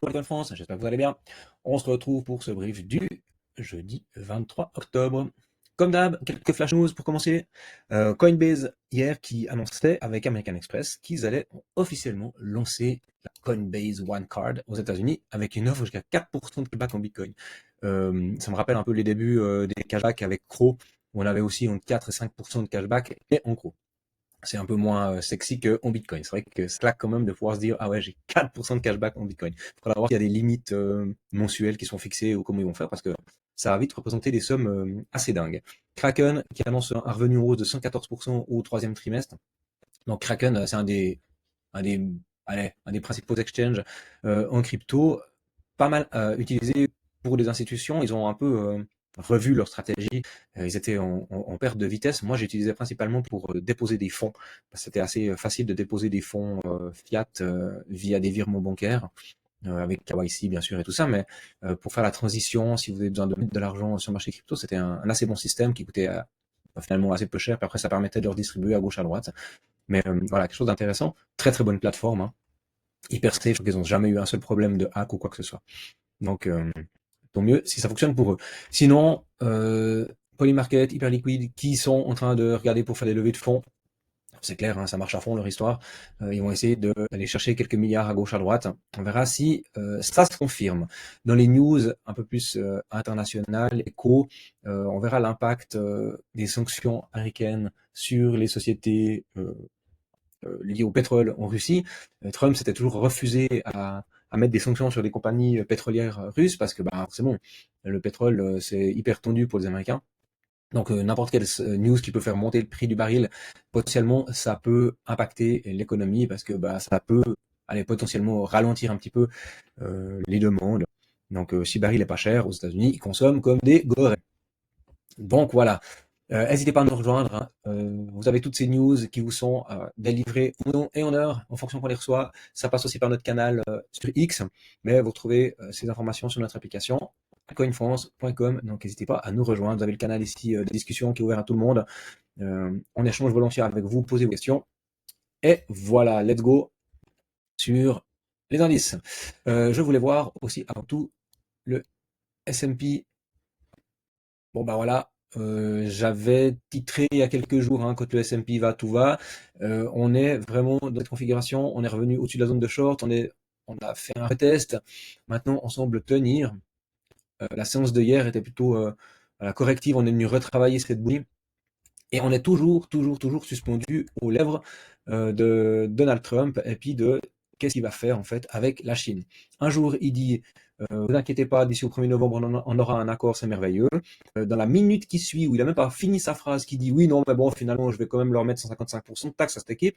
Bitcoin France, j'espère que vous allez bien. On se retrouve pour ce brief du jeudi 23 octobre. Comme d'hab, quelques flash news pour commencer. Coinbase hier qui annonçait avec American Express qu'ils allaient officiellement lancer la Coinbase One Card aux États-Unis avec une offre jusqu'à 4% de cashback en Bitcoin. Ça me rappelle un peu les débuts des cashbacks avec Crow, où on avait aussi entre 4 et 5% de cashback et en Crow. C'est un peu moins sexy que en Bitcoin. C'est vrai que c'est là quand même de pouvoir se dire, ah ouais, j'ai 4% de cashback en Bitcoin. Il faudra voir s'il y a des limites mensuelles qui sont fixées ou comment ils vont faire parce que ça va vite représenter des sommes assez dingues. Kraken qui annonce un revenu en hausse de 114% au troisième trimestre. Donc Kraken, c'est un des, un des principaux exchanges en crypto, pas mal utilisé pour les institutions. Ils ont un peu revu leur stratégie. Ils étaient en perte de vitesse. Moi, j'utilisais principalement pour déposer des fonds. C'était assez facile de déposer des fonds fiat via des virements bancaires. Avec KYC bien sûr et tout ça, mais pour faire la transition, si vous avez besoin de mettre de l'argent sur le marché crypto, c'était un assez bon système qui coûtait finalement assez peu cher, puis après ça permettait de le redistribuer à gauche à droite. Mais voilà, quelque chose d'intéressant, très très bonne plateforme, hein. Hyper safe, je crois qu'ils n'ont jamais eu un seul problème de hack ou quoi que ce soit. Donc tant mieux si ça fonctionne pour eux. Sinon, Polymarket, Hyperliquid, qui sont en train de regarder pour faire des levées de fonds. C'est clair, hein, ça marche à fond leur histoire. Ils vont essayer d'aller chercher quelques milliards à gauche à droite. On verra si ça se confirme. Dans les news un peu plus internationales, éco, on verra l'impact des sanctions américaines sur les sociétés liées au pétrole en Russie. Trump s'était toujours refusé à mettre des sanctions sur des compagnies pétrolières russes parce que bah, c'est bon, le pétrole c'est hyper tendu pour les Américains. Donc n'importe quelle news qui peut faire monter le prix du baril, potentiellement ça peut impacter l'économie parce que bah, ça peut aller potentiellement ralentir un petit peu les demandes. Donc si le baril est pas cher aux États-Unis, ils consomment comme des gorilles. Donc voilà. N'hésitez pas à nous rejoindre, hein. Vous avez toutes ces news qui vous sont délivrées en temps et en heure en fonction qu'on les reçoit. Ça passe aussi par notre canal sur X, mais vous retrouvez ces informations sur notre application coinfrance.com. Donc n'hésitez pas à nous rejoindre. Vous avez le canal ici de discussion qui est ouvert à tout le monde. On échange volontiers avec vous, posez vos questions. Et voilà, let's go sur les indices. Je voulais voir aussi avant tout le S&P. Bon bah voilà, j'avais titré il y a quelques jours, hein, quand le S&P va, tout va. On est vraiment dans cette configuration, on est revenu au-dessus de la zone de short, on a fait un retest. Maintenant, on semble tenir. La séance de hier était plutôt à la corrective, on est venu retravailler cette bougie. Et on est toujours suspendu aux lèvres de Donald Trump et puis de qu'est-ce qu'il va faire en fait avec la Chine. Un jour, il dit vous inquiétez pas, d'ici au 1er novembre, on aura un accord, c'est merveilleux. Dans la minute qui suit, où il a même pas fini sa phrase, qui dit oui, non, mais bon, finalement, je vais quand même leur mettre 155% de taxes à cette équipe.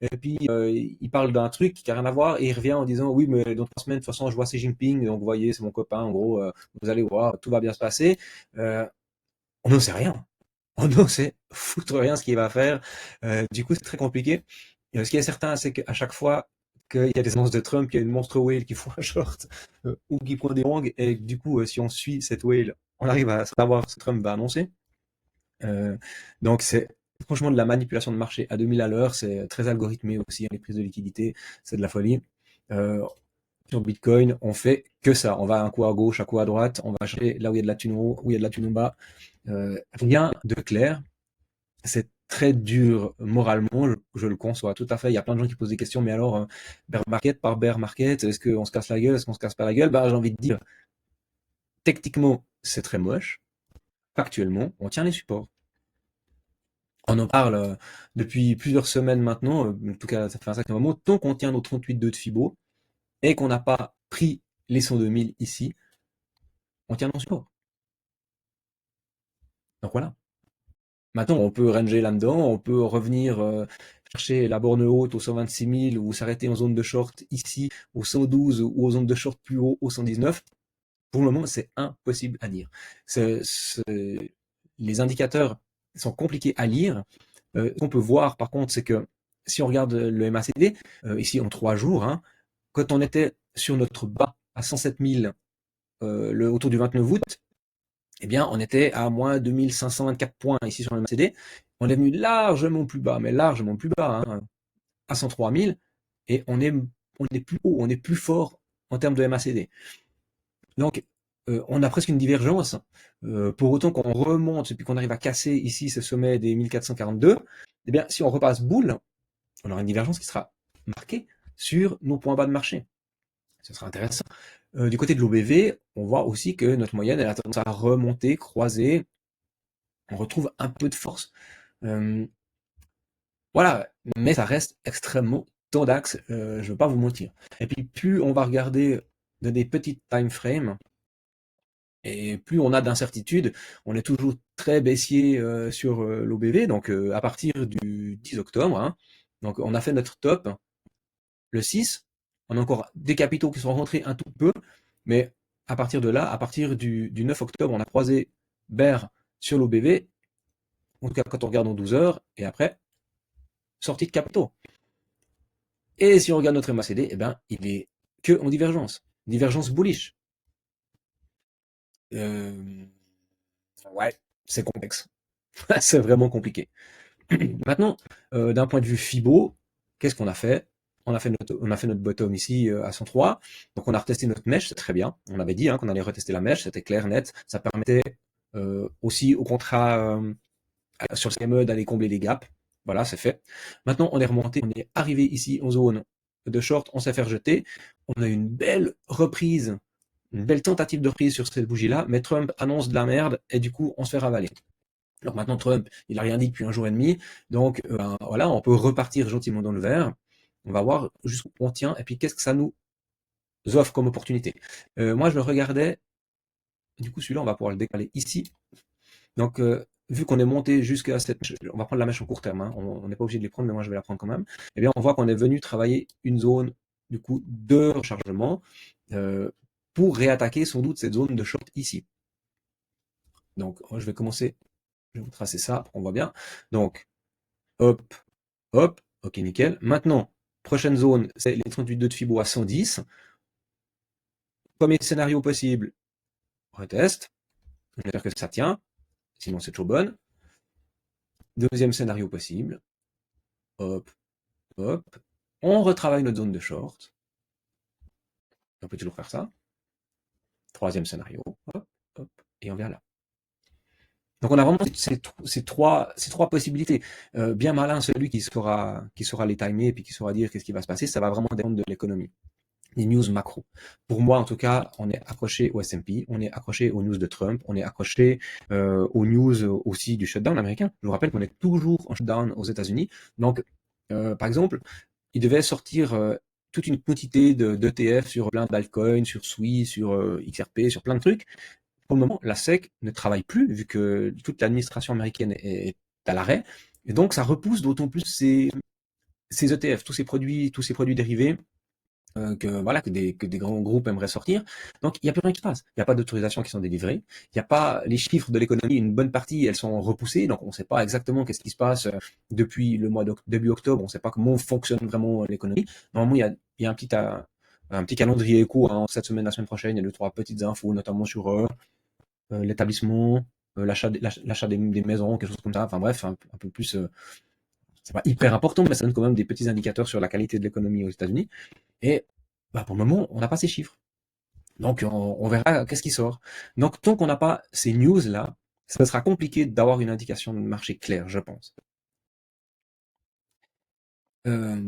Et puis, il parle d'un truc qui n'a rien à voir et il revient en disant oui, mais dans 3 semaines, de toute façon, je vois Xi Jinping, donc vous voyez, c'est mon copain, en gros, vous allez voir, tout va bien se passer. On n'en sait rien. On n'en sait foutre rien ce qu'il va faire. Du coup, c'est très compliqué. Ce qui est certain, c'est qu'à chaque fois qu'il y a des annonces de Trump, il y a une monstre whale qui fout un short ou qui prend des longues, et du coup, si on suit cette whale, on arrive à savoir ce que Trump va annoncer. Donc, c'est franchement de la manipulation de marché à 2000 à l'heure. C'est très algorithmé aussi, hein, les prises de liquidité, c'est de la folie. Sur Bitcoin, on fait que ça. On va un coup à gauche, un coup à droite, on va chercher là où il y a de la thune en haut, où il y a de la thune en bas. Rien de clair. C'est très dur moralement, je le conçois tout à fait. Il y a plein de gens qui posent des questions, mais alors, bear market par bear market, est-ce qu'on se casse la gueule, est-ce qu'on se casse pas la gueule? Bah, j'ai envie de dire, techniquement, c'est très moche. Factuellement, on tient les supports. On en parle depuis plusieurs semaines maintenant, en tout cas, ça fait un sacré moment. Tant qu'on tient nos 38,2 de Fibo et qu'on n'a pas pris les 102 000 ici, on tient nos supports. Donc voilà. Maintenant, on peut ranger là-dedans, on peut revenir chercher la borne haute au 126 000 ou s'arrêter en zone de short ici au 112 ou aux zones de short plus haut au 119. Pour le moment, c'est impossible à dire. Les indicateurs sont compliqués à lire. Ce qu'on peut voir, par contre, c'est que si on regarde le MACD, ici en 3 jours, hein, quand on était sur notre bas à 107 000 autour du 29 août, eh bien, on était à moins 2524 points ici sur le MACD. On est venu largement plus bas, mais largement plus bas, hein, à 103 000, et on est plus haut, on est plus fort en termes de MACD. Donc, on a presque une divergence. Pour autant qu'on remonte et puis qu'on arrive à casser ici ce sommet des 1442, eh bien, si on repasse boule, on aura une divergence qui sera marquée sur nos points bas de marché. Ce sera intéressant. Du côté de l'OBV, on voit aussi que notre moyenne, elle a tendance à remonter, croiser. On retrouve un peu de force. Euh, voilà, mais ça reste extrêmement tendax, je ne veux pas vous mentir. Et puis plus on va regarder de des petites time frames, et plus on a d'incertitudes, on est toujours très baissier sur l'OBV, donc à partir du 10 octobre, hein, donc on a fait notre top, le 6, on a encore des capitaux qui sont rentrés un tout peu, mais à partir de là, à partir du 9 octobre, on a croisé bear sur l'OBV, en tout cas quand on regarde en 12 heures, et après, sortie de capitaux. Et si on regarde notre MACD, eh ben, il est que en divergence bullish. Euh, ouais, c'est complexe. C'est vraiment compliqué. Maintenant, d'un point de vue FIBO, qu'est-ce qu'on a fait? On a fait notre bottom ici à 103. Donc on a retesté notre mèche, c'est très bien. On avait dit hein, qu'on allait retester la mèche, c'était clair, net. Ça permettait aussi au contrat sur le CME d'aller combler les gaps. Voilà, c'est fait. Maintenant, on est remonté, on est arrivé ici en zone de short, on s'est fait rejeter. On a eu une belle reprise, une belle tentative de reprise sur cette bougie-là, mais Trump annonce de la merde et du coup, on se fait ravaler. Alors maintenant, Trump, il a rien dit depuis un jour et demi, donc voilà, on peut repartir gentiment dans le vert. On va voir jusqu'où on tient et puis qu'est-ce que ça nous offre comme opportunité. Moi, je le regardais, du coup, celui-là, on va pouvoir le décaler ici. Donc, vu qu'on est monté jusqu'à cette, on va prendre la mèche en court terme, hein, on n'est pas obligé de les prendre, mais moi je vais la prendre quand même. Eh bien, on voit qu'on est venu travailler une zone du coup de rechargement pour réattaquer sans doute cette zone de short ici. Donc, je vais commencer, je vais vous tracer ça, on voit bien. Donc, hop, hop, ok, nickel. Maintenant, prochaine zone, c'est les 38,2 de Fibo à 110. Premier scénario possible, retest. J'espère que ça tient, sinon c'est toujours bonne. Deuxième scénario possible, hop, hop. On retravaille notre zone de short. On peut toujours faire ça. Troisième scénario, hop, hop, et on vient là. Donc on a vraiment ces trois possibilités. Bien malin celui qui saura les timer et puis qui saura dire qu'est-ce qui va se passer. Ça va vraiment dépendre de l'économie. Les news macro. Pour moi, en tout cas, on est accroché au S&P, on est accroché aux news de Trump, on est accroché aux news aussi du shutdown américain. Je vous rappelle qu'on est toujours en shutdown aux États-Unis. Donc, par exemple, il devait sortir toute une quantité d'ETF sur plein d'altcoins, sur SWI, sur XRP, sur plein de trucs. Pour le moment, la SEC ne travaille plus, vu que toute l'administration américaine est à l'arrêt. Et donc, ça repousse d'autant plus ces ETF, tous ces produits dérivés que des grands groupes aimeraient sortir. Donc, il n'y a plus rien qui passe. Il n'y a pas d'autorisations qui sont délivrées. Il n'y a pas les chiffres de l'économie. Une bonne partie, elles sont repoussées. Donc, on ne sait pas exactement qu'est-ce qui se passe depuis le mois début octobre. On ne sait pas comment fonctionne vraiment l'économie. Normalement, il y a un petit calendrier éco hein, cette semaine, la semaine prochaine. Il y a deux, trois petites infos, notamment sur l'établissement, l'achat des maisons, quelque chose comme ça. Enfin bref, un peu plus. C'est pas hyper important, mais ça donne quand même des petits indicateurs sur la qualité de l'économie aux États-Unis. Et bah, pour le moment, on n'a pas ces chiffres. Donc, on verra qu'est-ce qui sort. Donc, tant qu'on n'a pas ces news-là, ça sera compliqué d'avoir une indication de marché claire, je pense. Euh,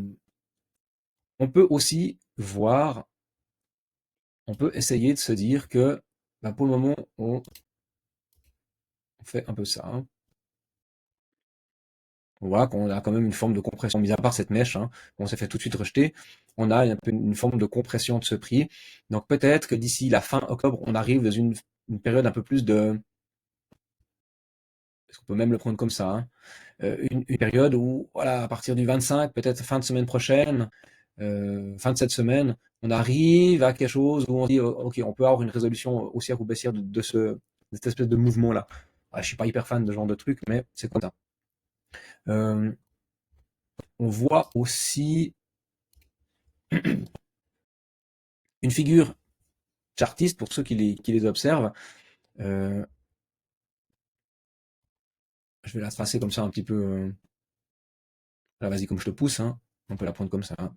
on peut aussi voir, on peut essayer de se dire que bah, pour le moment, on fait un peu ça. Hein. On voit qu'on a quand même une forme de compression, mis à part cette mèche, hein, on s'est fait tout de suite rejeter, on a un peu une forme de compression de ce prix. Donc peut-être que d'ici la fin octobre, on arrive dans une période un peu plus de... Est-ce qu'on peut même le prendre comme ça hein, une période où, voilà, à partir du 25, peut-être fin de semaine prochaine, fin de cette semaine, on arrive à quelque chose où on dit, ok, on peut avoir une résolution haussière ou baissière de cette espèce de mouvement-là. Ouais, je suis pas hyper fan de ce genre de truc, mais c'est comme ça. Euh, on voit aussi une figure chartiste pour ceux qui les observent. Euh, je vais la tracer comme ça un petit peu. Là, vas-y, comme je te pousse, hein, on peut la prendre comme ça. Hein.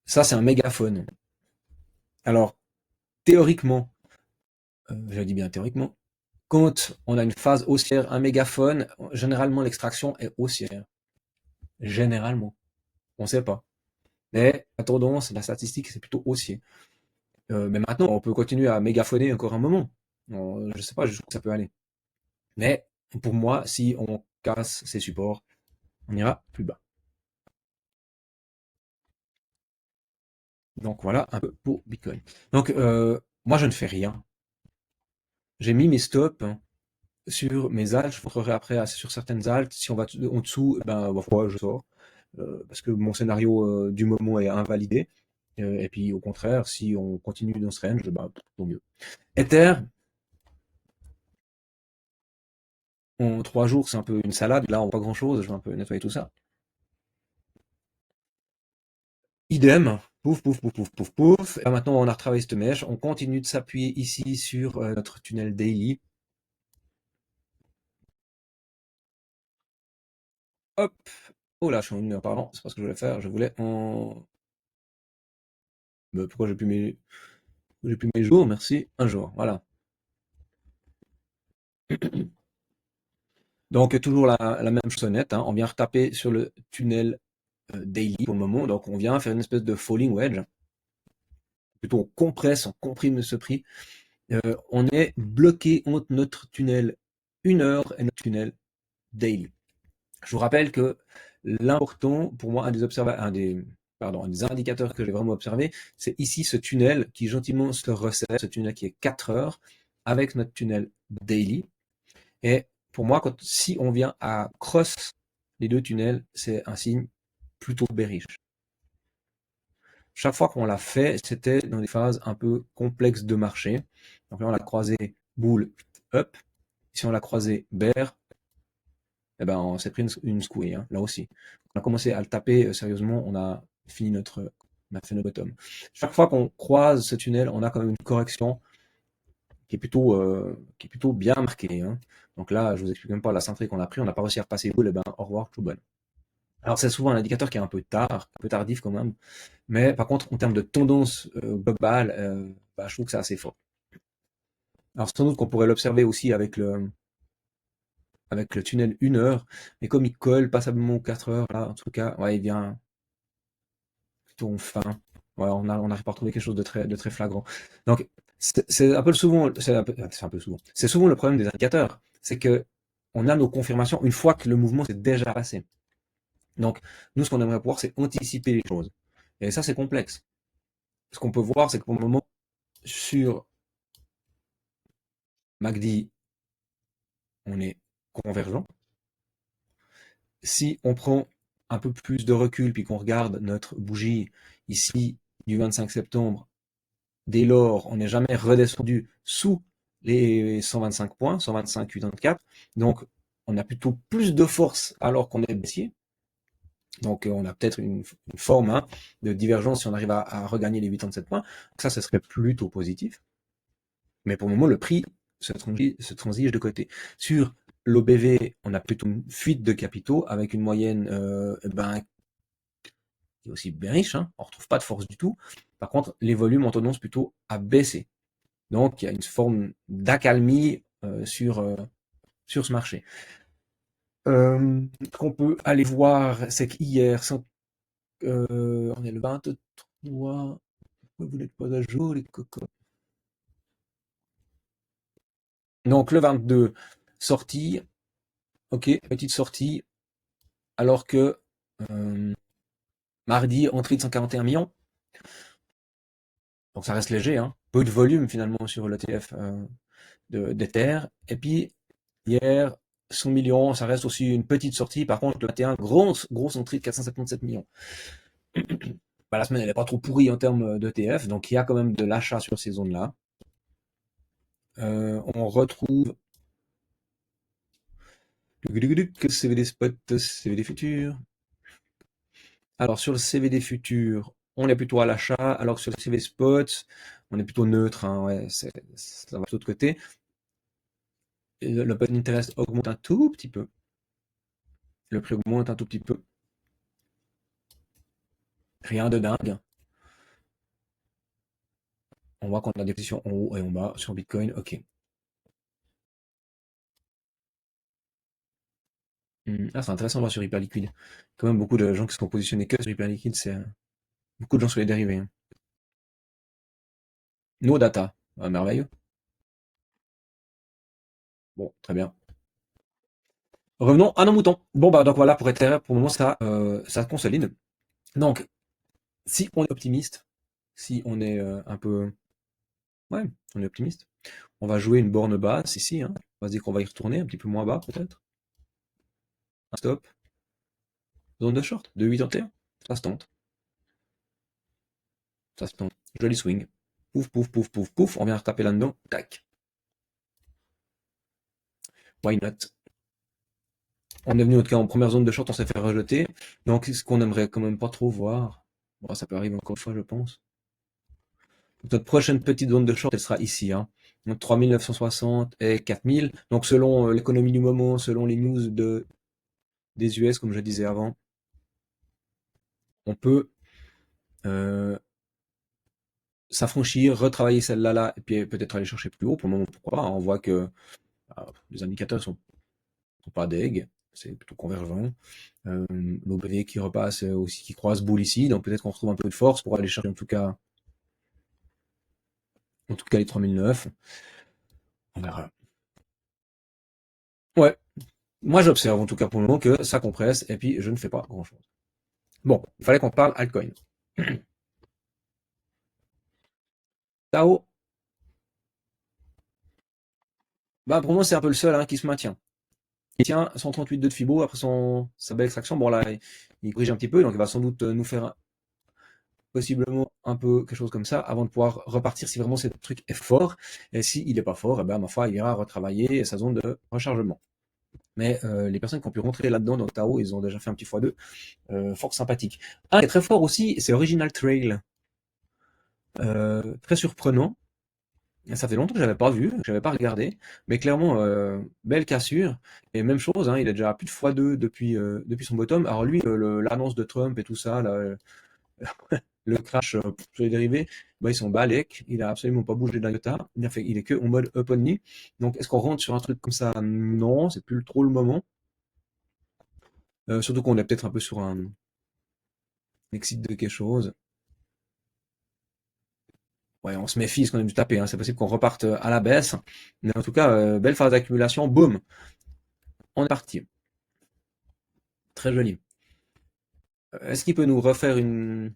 Ça, c'est un mégaphone. Alors, théoriquement, je dis bien théoriquement, quand on a une phase haussière, un mégaphone, généralement l'extraction est haussière. Généralement. On ne sait pas. Mais la tendance, la statistique, c'est plutôt haussier. Mais maintenant, on peut continuer à mégaphoner encore un moment. Je ne sais pas jusqu'où ça peut aller. Mais pour moi, si on casse ces supports, on ira plus bas. Donc voilà un peu pour Bitcoin. Donc moi, je ne fais rien. J'ai mis mes stops hein, sur mes alts. Je vous montrerai après sur certaines alts. Si on va en dessous, ben, voilà, je sors. Parce que mon scénario du moment est invalidé. Et puis au contraire, si on continue dans ce range, ben, tant mieux. Ether, en 3 jours, c'est un peu une salade. Là, on voit pas grand-chose. Je vais un peu nettoyer tout ça. Idem, pouf, pouf, pouf, pouf, pouf, pouf. Et maintenant, on a retravaillé cette mèche. On continue de s'appuyer ici sur notre tunnel daily. Hop. Oh là, je suis en 1 heure, pardon. C'est pas ce que je voulais faire. Je voulais en... pourquoi j'ai plus mes jours? Merci. Un jour. Voilà. Donc, toujours la même sonnette. Hein. On vient retaper sur le tunnel daily pour le moment. Donc, on vient faire une espèce de falling wedge. Plutôt, on compresse, on comprime ce prix. On est bloqué entre notre tunnel 1 heure et notre tunnel daily. Je vous rappelle que l'important, pour moi, un des indicateurs que j'ai vraiment observé, c'est ici ce tunnel qui gentiment se resserre, ce tunnel qui est 4 heures, avec notre tunnel daily. Et pour moi, si on vient à cross les deux tunnels, c'est un signe plutôt bearish. Chaque fois qu'on l'a fait, c'était dans des phases un peu complexes de marché. Donc là, on l'a croisé bull up. Si on l'a croisé bear, eh ben, on s'est pris une squeeze, hein, là aussi. On a commencé à le taper sérieusement, on a on a fait notre bottom. Chaque fois qu'on croise ce tunnel, on a quand même une correction qui est plutôt bien marquée. Hein. Donc là, je vous explique même pas la cintrée qu'on a pris, on n'a pas réussi à repasser boule, et ben au revoir, tout bon. Alors c'est souvent un indicateur qui est un peu tardif quand même, mais par contre en termes de tendance globale, bah, je trouve que c'est assez fort. Alors sans doute qu'on pourrait l'observer aussi avec le tunnel 1 heure, mais comme il colle passablement aux 4 heures, là, en tout cas, ouais, il vient plutôt en fin. Ouais, on n'arrive pas à retrouver quelque chose de très flagrant. Donc, c'est un peu souvent, c'est un peu souvent, c'est souvent le problème des indicateurs, c'est que on a nos confirmations une fois que le mouvement s'est déjà passé. Donc, nous, ce qu'on aimerait pouvoir, c'est anticiper les choses. Et ça, c'est complexe. Ce qu'on peut voir, c'est que pour le moment, sur MACD, on est convergent. Si on prend un peu plus de recul, puis qu'on regarde notre bougie ici du 25 septembre, dès lors, on n'est jamais redescendu sous les 125 points, 125,84. Donc, on a plutôt plus de force alors qu'on est baissier. Donc, on a peut-être une forme hein, de divergence si on arrive à regagner les 87 points. Donc ça, ce serait plutôt positif. Mais pour le moment, le prix se transige de côté. Sur l'OBV, on a plutôt une fuite de capitaux avec une moyenne qui est aussi bearish. Hein. On ne retrouve pas de force du tout. Par contre, les volumes ont tendance plutôt à baisser. Donc, il y a une forme d'accalmie sur ce marché. Ce qu'on peut aller voir, c'est qu'hier, on est le 23. Pourquoi vous n'êtes pas à jour, les cocos? Donc, le 22, sortie. Ok, petite sortie. Alors que mardi, entrée de 141 millions. Donc, ça reste léger. Hein. Peu de volume, finalement, sur l'ETF d'Ether. Et puis, hier, 100 millions, ça reste aussi une petite sortie. Par contre, le 21, grosse entrée de 457 millions. Bah, la semaine, elle n'est pas trop pourrie en termes d'ETF, donc il y a quand même de l'achat sur ces zones-là. On retrouve CVD spot, CVD futur. Alors sur le CVD futur, on est plutôt à l'achat, alors que sur le CVD spot, on est plutôt neutre. Hein, ouais, ça va de l'autre côté. L'open interest augmente un tout petit peu. Le prix augmente un tout petit peu. Rien de dingue. On voit qu'on a des positions en haut et en bas sur Bitcoin. Ok. Ah, c'est intéressant de voir sur Hyperliquid. Quand même beaucoup de gens qui sont positionnés que sur Hyperliquid, c'est beaucoup de gens sur les dérivés, hein. No data. Ah, merveilleux. Bon, très bien. Revenons à nos moutons. Bon, bah, donc voilà, pour Ethereum, pour le moment, ça consolide. Donc, si on est optimiste, si on est un peu. Ouais, on est optimiste. On va jouer une borne basse ici, hein. On va se dire qu'on va y retourner un petit peu moins bas, peut-être. Un stop. Zone de short, de 81. Ça se tente. Ça se tente. Joli swing. Pouf, pouf, pouf, pouf, pouf. On vient retaper là-dedans. Tac. Why not? On est venu en tout cas en première zone de short, on s'est fait rejeter. Donc, ce qu'on aimerait quand même pas trop voir. Bon, ça peut arriver encore une fois, je pense. Donc, notre prochaine petite zone de short, elle sera ici, hein. Donc 3960 et 4000. Donc selon l'économie du moment, selon les news des US, comme je disais avant, on peut euh, s'affranchir, retravailler celle-là là, et puis peut-être aller chercher plus haut. Pour le moment, pourquoi pas, hein. On voit que les indicateurs sont pas deg, c'est plutôt convergent. L'OBV qui repasse aussi, qui croise boule ici, donc peut-être qu'on retrouve un peu de force pour aller chercher en tout cas les 3009. On verra. Ouais, moi j'observe en tout cas pour le moment que ça compresse et puis je ne fais pas grand-chose. Bon, il fallait qu'on parle altcoin. Tao, bah pour moi c'est un peu le seul hein, qui se maintient. Il tient 138,2 de Fibo après sa belle extraction. Bon là, il corrige un petit peu, donc il va sans doute nous faire possiblement un peu quelque chose comme ça avant de pouvoir repartir si vraiment ce truc est fort. Et s'il n'est pas fort, eh ben, ma foi, il ira retravailler sa zone de rechargement. Mais les personnes qui ont pu rentrer là-dedans dans Tao, ils ont déjà fait un petit x2 fort sympathique. Un qui est très fort aussi, c'est Original Trail. Très surprenant. Ça fait longtemps que je n'avais pas vu, que je n'avais pas regardé, mais clairement, belle cassure. Et même chose, hein, il a déjà plus de x2 depuis son bottom. Alors lui, l'annonce de Trump et tout ça, là, le crash sur les dérivés, bah, ils sont balèques, il a absolument pas bougé d'un iota, il est que en mode up only. Donc est-ce qu'on rentre sur un truc comme ça? Non, c'est plus trop le moment. Surtout qu'on est peut-être un peu sur un exit de quelque chose. Ouais, on se méfie, parce qu'on a dû taper, hein. C'est possible qu'on reparte à la baisse. Mais en tout cas, belle phase d'accumulation, boum, on est parti. Très joli. Est-ce qu'il peut nous refaire une.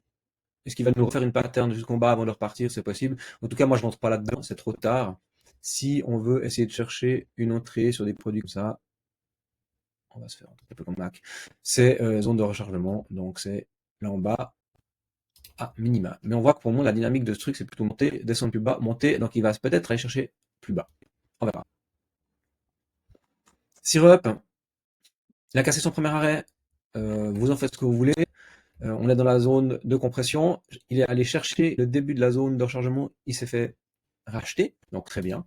Est-ce qu'il va nous refaire une pattern jusqu'en bas avant de repartir? C'est possible. En tout cas, moi, je rentre pas là-dedans, c'est trop tard. Si on veut essayer de chercher une entrée sur des produits comme ça, on va se faire un peu comme Mac. C'est zone de rechargement, donc c'est là en bas à minima. Mais on voit que pour moi, la dynamique de ce truc, c'est plutôt monter, descendre plus bas, monter, donc il va peut-être aller chercher plus bas. On verra. Syrup, il a cassé son premier arrêt. Vous en faites ce que vous voulez. On est dans la zone de compression. Il est allé chercher le début de la zone de rechargement. Il s'est fait racheter, donc très bien.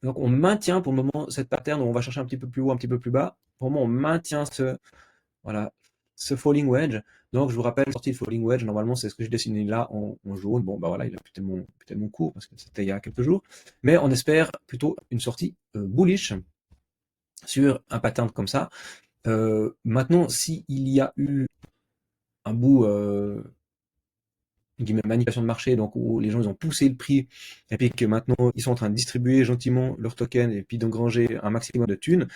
Donc on maintient pour le moment cette pattern où on va chercher un petit peu plus haut, un petit peu plus bas. Pour le moment, on maintient voilà, ce falling wedge. Donc je vous rappelle, sortie de falling wedge, normalement c'est ce que j'ai dessiné là en jaune. Bon bah voilà, il a plus tellement court parce que c'était il y a quelques jours. Mais on espère plutôt une sortie bullish sur un pattern comme ça. Maintenant, s'il y a eu un bout manipulation de marché, donc où les gens ils ont poussé le prix, et puis que maintenant ils sont en train de distribuer gentiment leurs tokens et puis d'engranger un maximum de thunes,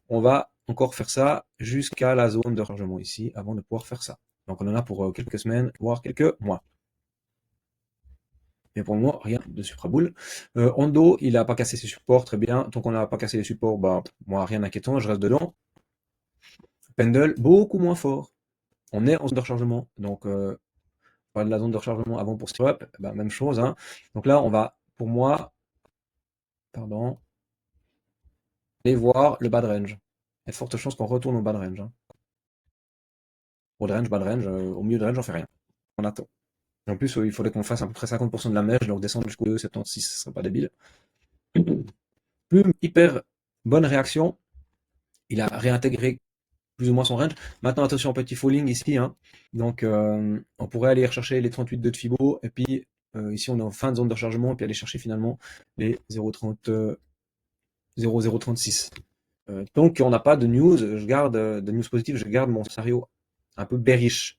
on va encore faire ça jusqu'à la zone de rechargement ici avant de pouvoir faire ça. Donc on en a pour quelques semaines, voire quelques mois. Mais pour le moment, rien de supraboule. Hondo, il n'a pas cassé ses supports, très bien. Tant qu'on n'a pas cassé les supports, bah, moi, rien d'inquiétant, je reste dedans. Pendle, beaucoup moins fort. On est en zone de rechargement, donc de la zone de rechargement avant pour Syrup, bah, même chose, hein. Donc là, on va, pour moi, pardon, aller voir le bas de range. Il y a de fortes chances qu'on retourne au bas de range, hein. Au de range, bas de range, au milieu de range, on fait rien. On attend. Et en plus, il faudrait qu'on fasse à peu près 50% de la mèche, donc descendre jusqu'au 2,76, ce serait pas débile. Plume, hyper bonne réaction. Il a réintégré plus ou moins son range. Maintenant, attention, petit falling ici, hein. Donc, on pourrait aller rechercher les 38 de Fibo, et puis ici, on est en fin de zone de rechargement, et puis aller chercher finalement les 0,30, 0,036. Tant qu'on n'a pas de news, de news positive, je garde mon scénario un peu bearish.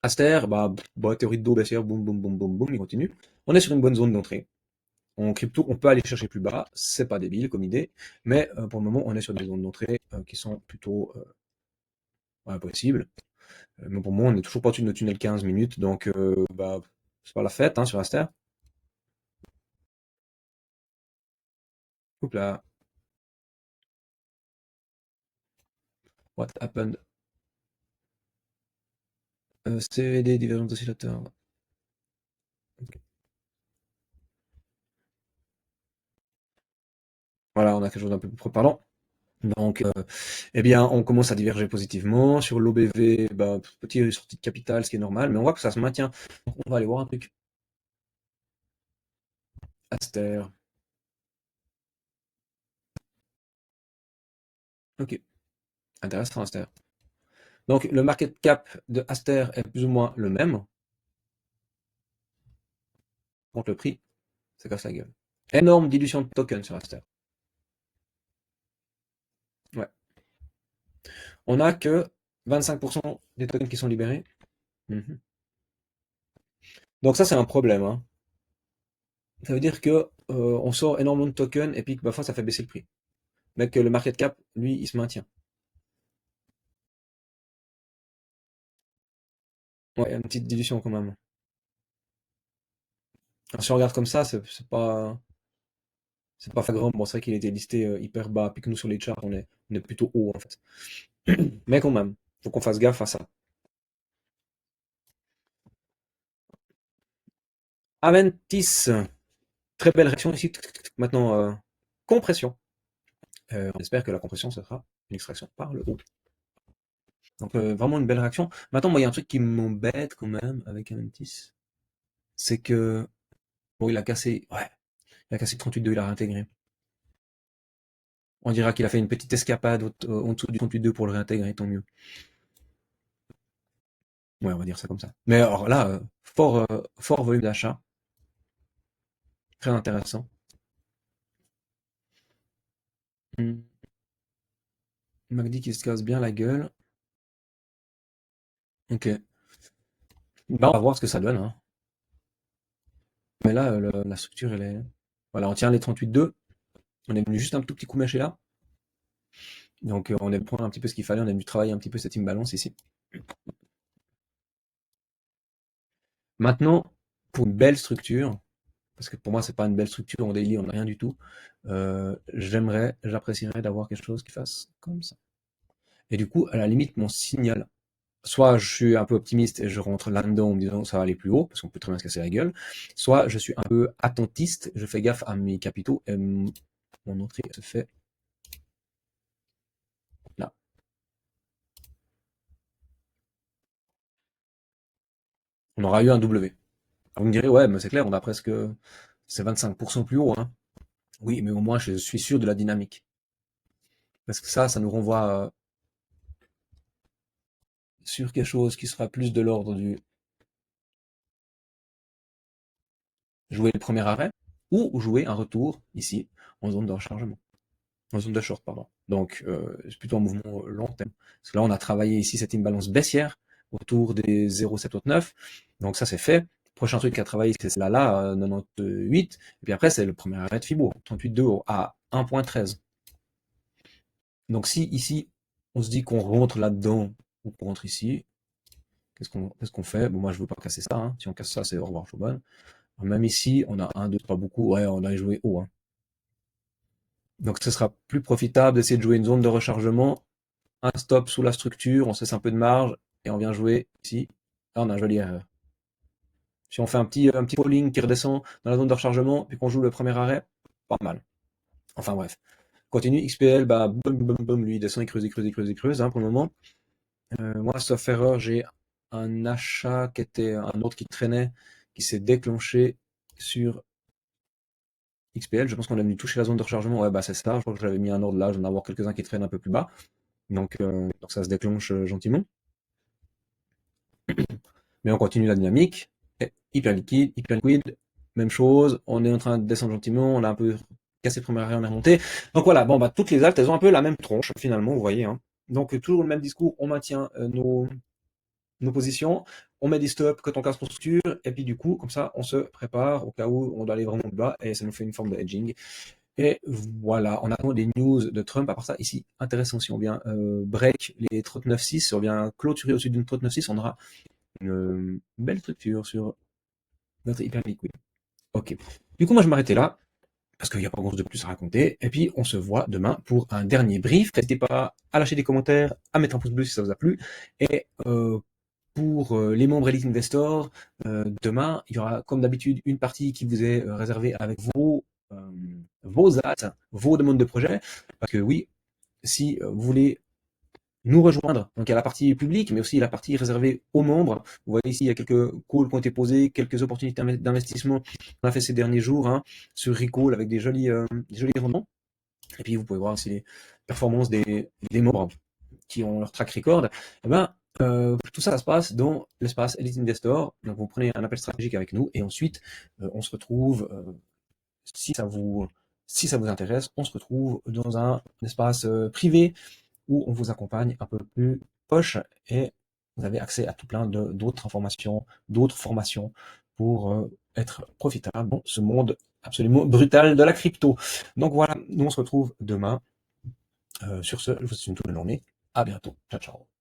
Aster, théorie de dos baissière, boum, boum, boum, boum, boum, il continue. On est sur une bonne zone d'entrée. En crypto, on peut aller chercher plus bas, c'est pas débile comme idée, mais pour le moment, on est sur des zones d'entrée qui sont plutôt possibles. Mais pour moi, on n'est toujours pas au-dessus de notre tunnel 15 minutes, donc c'est pas la fête hein, sur Aster. Oups là, what happened? CVD, divergence d'oscillateur. Ok. Voilà, on a quelque chose d'un peu plus parlant. Donc, eh bien, on commence à diverger positivement. Sur l'OBV, petite sortie de capital, ce qui est normal, mais on voit que ça se maintient. Donc, on va aller voir un truc. Aster. Ok, intéressant Aster. Donc, le market cap de Aster est plus ou moins le même. Contre le prix, ça casse la gueule. Énorme dilution de tokens sur Aster. Ouais. On n'a que 25% des tokens qui sont libérés. Mhm. Donc ça, c'est un problème, hein. Ça veut dire que on sort énormément de tokens et puis que parfois ça fait baisser le prix. Mais que le market cap, lui, il se maintient. Ouais, une petite dilution quand même. Alors, si on regarde comme ça, c'est pas flagrant. Bon, c'est vrai qu'il était listé hyper bas, puis que nous sur les charts, on est plutôt haut en fait. Mais quand même, faut qu'on fasse gaffe à ça. Aventis, très belle réaction ici. Maintenant, compression. On espère que la compression, ce sera une extraction par le haut. Donc vraiment une belle réaction. Maintenant, moi, il y a un truc qui m'embête quand même avec Aventis, c'est que bon, il a cassé 38.2, il a réintégré. On dira qu'il a fait une petite escapade en dessous du 38.2 pour le réintégrer, tant mieux. Ouais, on va dire ça comme ça. Mais alors là, fort volume d'achat, très intéressant. Hmm. MACD qui se casse bien la gueule. Ok. On va voir ce que ça donne, hein. Mais là, la structure, elle est. Voilà, on tient les 38.2. On est venu juste un tout petit coup mâché là. Donc on est venu prendre un petit peu ce qu'il fallait. On est venu travailler un petit peu cette imbalance ici. Maintenant, pour une belle structure, parce que pour moi, c'est pas une belle structure en daily, on n'a rien du tout. J'apprécierais d'avoir quelque chose qui fasse comme ça. Et du coup, à la limite, mon signal, soit je suis un peu optimiste et je rentre là-dedans en me disant ça va aller plus haut, parce qu'on peut très bien se casser la gueule, soit je suis un peu attentiste, je fais gaffe à mes capitaux et mon entrée se fait là. On aura eu un W. Vous me direz, ouais, mais c'est clair, on a presque, c'est 25% plus haut, hein. Oui, mais au moins je suis sûr de la dynamique. Parce que ça nous renvoie sur quelque chose qui sera plus de l'ordre du jouer le premier arrêt, ou jouer un retour ici en zone de rechargement, en zone de short, pardon. Donc c'est plutôt un mouvement long terme. Parce que là on a travaillé ici cette imbalance baissière autour des 0,79. Donc ça c'est fait. Prochain truc à travailler c'est là, 98. Et puis après c'est le premier arrêt de Fibo, 38,2 à 1,13. Donc si ici on se dit qu'on rentre là-dedans ou qu'on rentre ici, qu'est-ce qu'on fait? Bon moi je veux pas casser ça, hein. Si on casse ça c'est au revoir Chaubonne. Même ici, on a un, 2, pas beaucoup. Ouais, on a joué haut, hein. Donc ce sera plus profitable d'essayer de jouer une zone de rechargement, un stop sous la structure, on se laisse un peu de marge, et on vient jouer ici. Là, on a un joli erreur. Si on fait un petit falling qui redescend dans la zone de rechargement, puis qu'on joue le premier arrêt, pas mal. Enfin bref. Continue, XPL, boum, boum, boum, lui, il descend, il creuse, il creuse, il creuse, il creuse, hein, pour le moment. Moi, sauf erreur, j'ai un achat qui était un autre qui traînait, qui s'est déclenché sur XPL, je pense qu'on a venu toucher la zone de rechargement. Ouais, c'est ça. Je crois que j'avais mis un ordre là. J'en ai avoir quelques-uns qui traînent un peu plus bas. Donc ça se déclenche gentiment. Mais on continue la dynamique. Et hyper liquide, même chose, on est en train de descendre gentiment, on a un peu cassé le premier arrêt, on est remonté. Donc voilà, bon bah toutes les altes, elles ont un peu la même tronche finalement, vous voyez. Hein. Donc toujours le même discours, on maintient nos positions, on met des stops quand on casse nos structures, et puis du coup, comme ça, on se prépare au cas où on doit aller vraiment bas, et ça nous fait une forme de hedging. Et voilà, on attend des news de Trump. À part ça, ici, intéressant, si on vient break les 39.6, si on vient clôturer au-dessus d'une 39.6, on aura une belle structure sur notre hyper liquide. Ok. Du coup, moi, je vais m'arrêter là, parce qu'il n'y a pas grand chose de plus à raconter. Et puis, on se voit demain pour un dernier brief. N'hésitez pas à lâcher des commentaires, à mettre un pouce bleu si ça vous a plu. Et pour les membres Elite Investor, demain, il y aura comme d'habitude une partie qui vous est réservée avec vos attentes, vos demandes de projet. Parce que oui, si vous voulez nous rejoindre, donc il y a la partie publique, mais aussi la partie réservée aux membres. Vous voyez ici, il y a quelques calls qui ont été posés, quelques opportunités d'investissement qu'on a fait ces derniers jours hein, sur Recall avec des jolis rendements. Et puis vous pouvez voir aussi les performances des membres qui ont leur track record. Et ben, tout ça, ça se passe dans l'espace Elite Investor. Donc vous prenez un appel stratégique avec nous et ensuite on se retrouve, si ça vous intéresse, on se retrouve dans un espace privé où on vous accompagne un peu plus poche et vous avez accès à tout plein d'autres informations, d'autres formations pour être profitable dans ce monde absolument brutal de la crypto. Donc voilà, nous on se retrouve demain. Sur ce, je vous souhaite une toute bonne journée. À bientôt. Ciao, ciao.